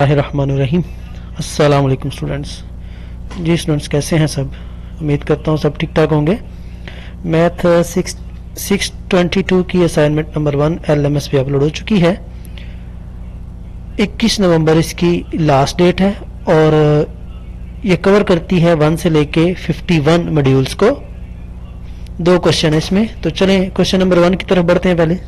रहमानुर्रहीम। अस्सलाम वालेकुम स्टूडेंट्स। जी स्टूडेंट्स, कैसे हैं सब? उम्मीद करता हूँ सब ठीक ठाक होंगे। मैथ 622 की असाइनमेंट नंबर 1 LMS पे अपलोड हो चुकी है। 21 नवंबर इसकी लास्ट डेट है और ये कवर करती है 1 से लेके 51 मॉड्यूल्स को। 2 क्वेश्चन है इसमें, तो चलें क्वेश्चन नंबर 1 की तरफ बढ़ते हैं पहले।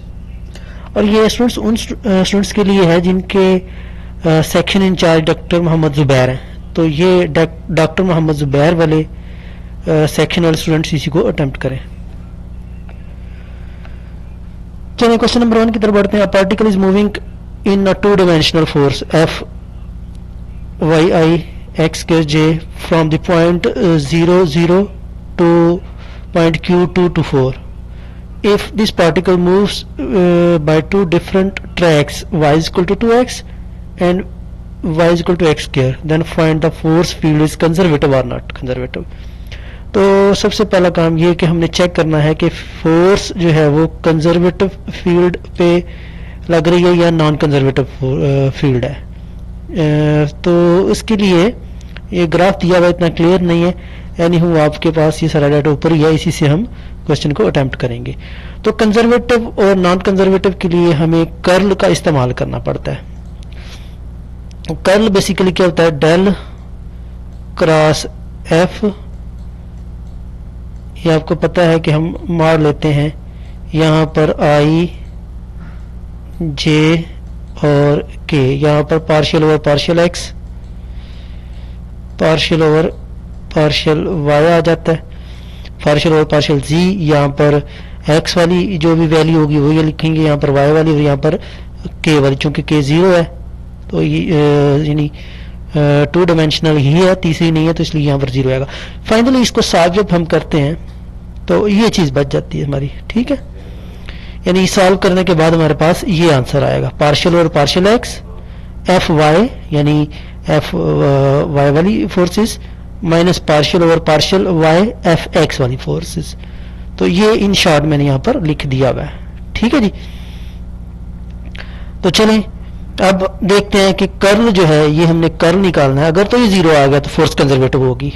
और ये स्टूडेंट्स उन स्टूडेंट्स के लिए है जिनके section incharge doctor Mohammed Zubair हैं। तो ये डॉक्टर मोहम्मद ज़ुबैर वाले सेक्शन वाले स्टूडेंट्स इसी को अटेम्प्ट करें। चलिए क्वेश्चन नंबर 1 की तरफ बढ़ते हैं। Particle is moving in a 2 dimensional force F y I x k j from the point 0 0 to point q 2 to 4. If this particle moves by 2 different tracks, y is equal to 2x and y is equal to x square, then find the force field is conservative or not conservative. तो सबसे पहला काम ये कि हमने check करना है कि फोर्स जो है वो कंजर्वेटिव फील्ड पे लग रही है या नॉन कंजर्वेटिव फील्ड है। तो उसके लिए ये ग्राफ दिया हुआ इतना क्लियर नहीं है, यानी हूँ आपके पास ये सारा डाटा ऊपर ही है, इसी से हम क्वेश्चन को अटेम्प्ट करेंगे। तो कंजर्वेटिव और नॉन कंजर्वेटिव के लिए हमें कर्ल का इस्तेमाल करना पड़ता है। कर्ल बेसिकली क्या होता है? Del cross F. ये आपको पता है कि हम मार लेते हैं यहाँ पर आई जे और के, यहाँ पर partial over partial X, partial over partial Y आ जाता है, पार्शियल ओवर पार्शियल जी। यहाँ पर एक्स वाली जो भी वैल्यू होगी वो ये लिखेंगे, यहाँ पर वाई वाली और यहाँ पर के वाली, चूंकि के 0 है तो यानी 2 डायमेंशनल ही है, तीसरी नहीं है, तो इसलिए यहाँ पर 0 आएगा। फाइनली इसको सॉल्व जब हम करते हैं तो ये चीज़ बच जाती है हमारी, ठीक है। यानी सॉल्व करने के बाद हमारे पास ये आंसर आएगा, पार्शियल और पार्शियल एक्स एफ वाई, यानी एफ वाई वाली forces minus partial over partial y F x वाली फोर्सेस। तो ये इन शॉर्ट मैंने यहाँ पर लिख दिया हुआ है, ठीक है जी। तो चलें अब देखते हैं कि कर्ल जो है ये हमने कर्ल निकालना है। अगर तो ये 0 आ गया तो फोर्स कंजर्वेटिव होगी,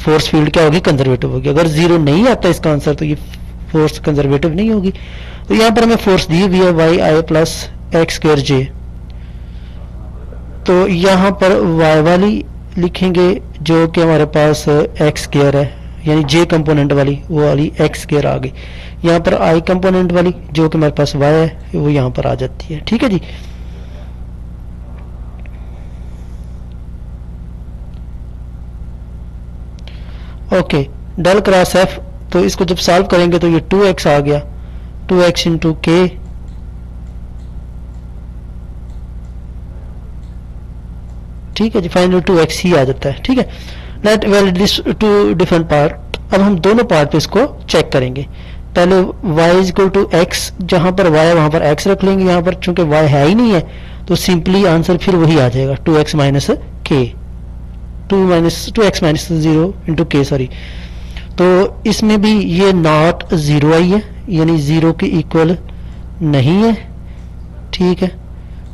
फोर्स फील्ड क्या होगी? कंजर्वेटिव होगी। अगर 0 नहीं आता इसका आंसर तो ये फोर्स कंजर्वेटिव नहीं होगी। तो यहाँ पर हमें फोर्स दी हुई है वाई आई प्लस एक्स स्क्वायर जे। तो यहाँ पर वाई वाली लिखेंगे जो कि हमारे पास एक्स स्क्वायर है, यानी जे कंपोनेंट वाली वो वाली एक्स स्क्वायर आ गई। यहाँ पर आई कंपोनेंट वाली जो कि हमारे पास वाई है वो यहाँ पर आ जाती है, ठीक है जी। ओके, डेल क्रॉस एफ, तो इसको जब सॉल्व करेंगे तो ये 2x आ गया, 2x इंटू के, ठीक है जी। फाइनली 2x ही आ जाता है, ठीक है। Let validate this two different part. अब हम दोनों पार्ट पे इसको चेक करेंगे। पहले y is equal to x, जहां पर y है वहां पर x रख लेंगे। यहाँ पर चूंकि y है ही नहीं है तो सिंपली आंसर फिर वही आ जाएगा, 2x माइनस के, 2x माइनस 0 इंटू के, सॉरी। तो इसमें भी ये नॉट 0 आई है, यानी 0 के इक्वल नहीं है, ठीक है।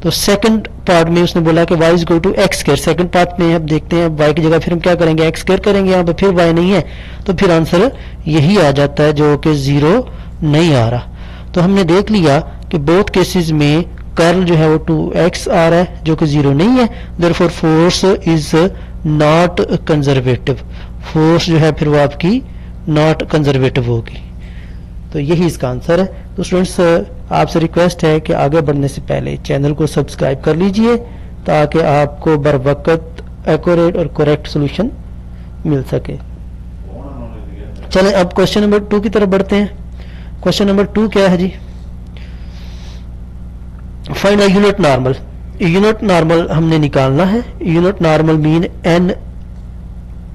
तो सेकंड पार्ट में उसने बोला कि y is equal to x square. Second part में अब देखते हैं y की जगह फिर हम क्या करेंगे, एक्स स्क्वायर करेंगे। यहाँ पे फिर y नहीं है तो फिर आंसर यही आ जाता है जो कि 0 नहीं आ रहा। तो हमने देख लिया कि बोथ केसेस में कर्ल जो है वो 2x आ रहा है जो कि 0 नहीं है, therefore force is not conservative. Force जो है फिर वो आपकी नॉट कंजर्वेटिव होगी। तो यही इसका आंसर है। तो स्टूडेंट्स आपसे रिक्वेस्ट है कि आगे बढ़ने से पहले चैनल को सब्सक्राइब कर लीजिए ताकि आपको बर वक्त एक्यूरेट और करेक्ट सोल्यूशन मिल सके। चलें अब क्वेश्चन नंबर 2 की तरफ बढ़ते हैं। क्वेश्चन नंबर 2 क्या है जी? Find a unit normal. Unit normal हमने निकालना है। Unit normal mean n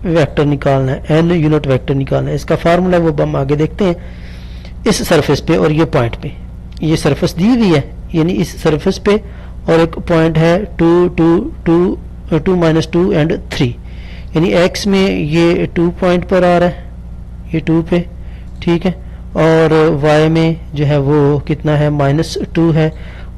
vector निकालना है, n यूनिट वेक्टर निकालना है। इसका फार्मूला वो हम आगे देखते हैं। इस सरफेस पे और ये पॉइंट पे, ये सरफेस दी हुई है, यानी इस सरफेस पे और एक पॉइंट है 2 माइनस 2 एंड 3, यानी x में ये 2 पॉइंट पर आ रहा है, ये 2 पे, ठीक है। और y में जो है वो कितना है, -2 है,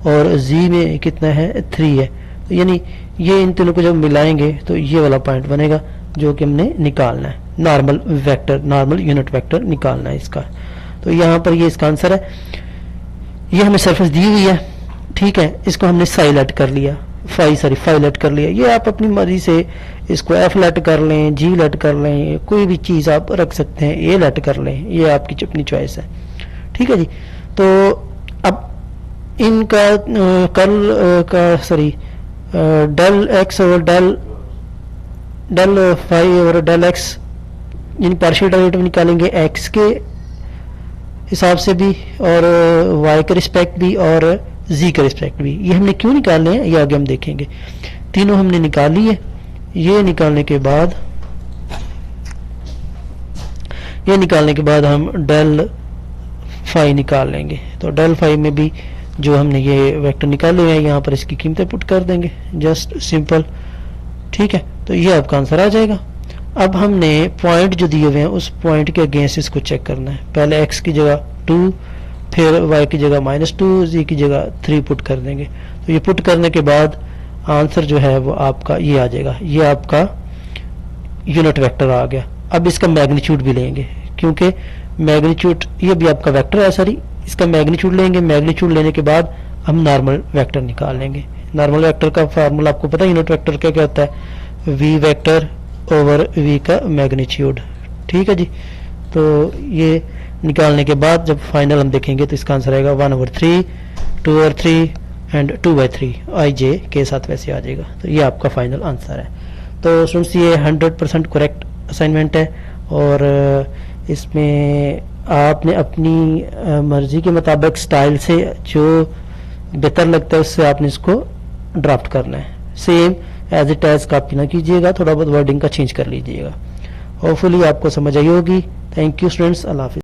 और z में कितना है, 3 है। यानी ये इन तीनों को जब मिलाएंगे तो ये वाला पॉइंट बनेगा जो कि हमने निकालना है, normal vector, normal unit vector निकालना है इसका। तो यहाँ पर ये इसका आंसर है। ये हमें सरफेस दी हुई है, ठीक है, इसको हमने साई लेट कर लिया, फाई लेट कर लिया। ये आप अपनी मर्जी से इसको एफ लेट कर लें, जी लेट कर लें, कोई भी चीज़ आप रख सकते हैं, ए लेट कर लें, ये आपकी अपनी चॉइस है, ठीक है जी। तो अब इनका डेल एक्स और डेल फाई और डेल एक्स यानी पार्शियल डेरिवेटिव निकालेंगे एक्स के हिसाब से भी और वाई के रिस्पेक्ट भी और जी के रिस्पेक्ट भी। ये हमने क्यों निकालने हैं ये आगे हम देखेंगे। तीनों हमने निकाली है। ये निकालने के बाद हम डेल फाई निकाल लेंगे। तो डेल फाई में भी जो हमने ये वेक्टर निकाले हुए हैं यहाँ पर इसकी कीमतें पुट कर देंगे, जस्ट सिंपल, ठीक है। तो ये आपका आंसर आ जाएगा। अब हमने पॉइंट जो दिए हुए हैं उस पॉइंट के अगेंस्ट इसको चेक करना है। पहले x की जगह 2, फिर y की जगह -2, z की जगह 3 पुट कर देंगे। तो ये पुट करने के बाद आंसर जो है वो आपका ये आ जाएगा। ये आपका यूनिट वेक्टर आ गया। अब इसका मैग्नीट्यूड भी लेंगे, क्योंकि मैग्नीट्यूड ये भी आपका वेक्टर है, सॉरी, इसका मैग्नीट्यूड लेंगे। मैग्नीट्यूड लेने के बाद हम नॉर्मल वेक्टर निकाल लेंगे। नॉर्मल वेक्टर का फार्मूला आपको पता है, यूनिट वेक्टर का क्या होता है, v वेक्टर ओवर v का मैग्नीट्यूड, ठीक है जी। तो ये निकालने के बाद जब फाइनल हम देखेंगे तो इसका आंसर आएगा 1/3, 2/3 एंड 2/3 आई जे के साथ वैसे आ जाएगा। तो ये आपका फाइनल आंसर है। तो स्टूडेंट्स ये 100% करेक्ट असाइनमेंट है और इसमें आपने अपनी मर्जी के मुताबिक स्टाइल से जो बेहतर लगता है उससे आपने इसको ड्राफ्ट करना है। Same as it as copy ना कीजिएगा, थोड़ा बहुत वर्डिंग का चेंज कर लीजिएगा। होपफुली आपको समझ आई होगी। थैंक यू स्टूडेंट्स, अल्लाह हाफिज़।